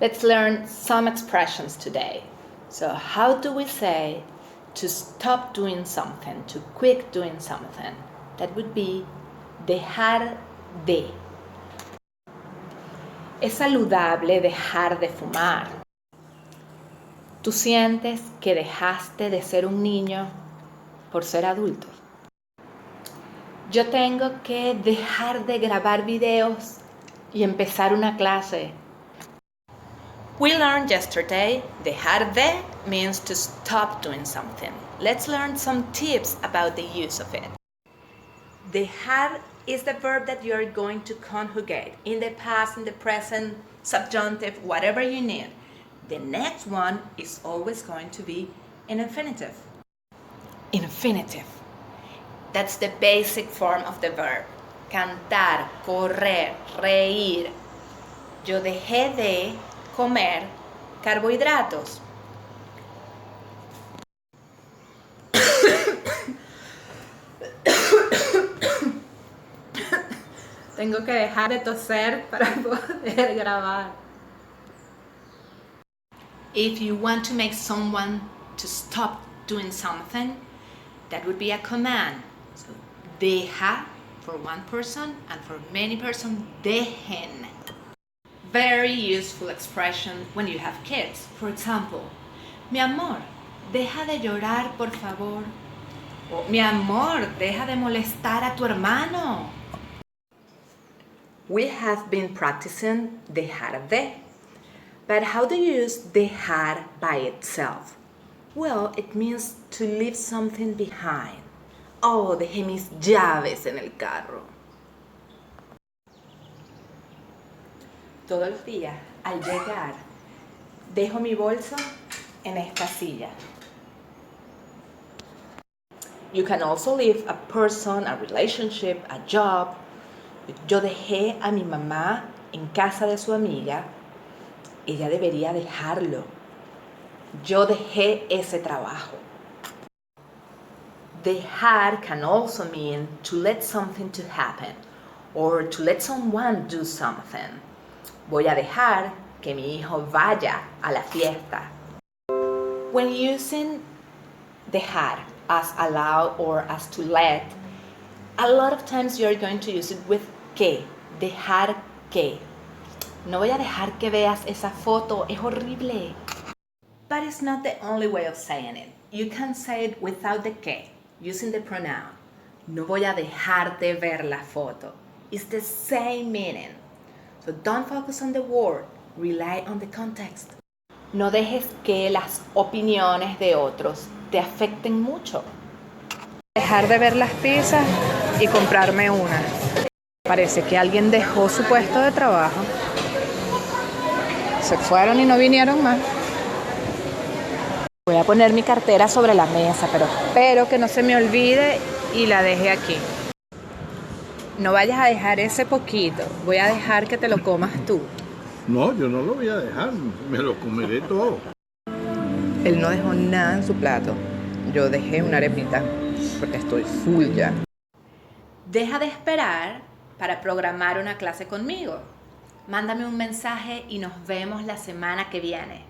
Let's learn some expressions today. So how do we say to stop doing something, to quit doing something? That would be dejar de. Es saludable dejar de fumar. ¿Tú sientes que dejaste de ser un niño por ser adulto? Yo tengo que dejar de grabar videos y empezar una clase. We learned yesterday, dejar de means to stop doing something. Let's learn some tips about the use of it. Dejar is the verb that you are going to conjugate in the past, in the present, subjunctive, whatever you need. The next one is always going to be an infinitive. Infinitive. That's the basic form of the verb. Cantar, correr, reír. Yo dejé de comer carbohidratos. Tengo que dejar de toser para poder grabar. If you want to make someone to stop doing something, that would be a command. So, deja for one person and for many persons, dejen. Very useful expression when you have kids. For example, mi amor, deja de llorar, por favor. O, mi amor, deja de molestar a tu hermano. We have been practicing dejar de. But how do you use dejar by itself? Well, it means to leave something behind. Oh, dejé mis llaves en el carro. Todos los días, al llegar, dejo mi bolso en esta silla. You can also leave a person, a relationship, a job. Yo dejé a mi mamá en casa de su amiga. Ella debería dejarlo. Yo dejé ese trabajo. Dejar can also mean to let something to happen or to let someone do something. Voy a dejar que mi hijo vaya a la fiesta. When using dejar as allow or as to let, a lot of times you're going to use it with que. Dejar que. No voy a dejar que veas esa foto, es horrible. But it's not the only way of saying it. You can say it without the que, using the pronoun. No voy a dejarte ver la foto. It's the same meaning. So don't focus on the word, rely on the context. No dejes que las opiniones de otros te afecten mucho. Dejar de ver las pizzas y comprarme una. Parece que alguien dejó su puesto de trabajo. Se fueron y no vinieron más. Voy a poner mi cartera sobre la mesa, pero espero que no se me olvide y la deje aquí. No vayas a dejar ese poquito. Voy a dejar que te lo comas tú. No, yo no lo voy a dejar. Me lo comeré todo. Él no dejó nada en su plato. Yo dejé una arepita porque estoy full ya. Deja de esperar para programar una clase conmigo. Mándame un mensaje y nos vemos la semana que viene.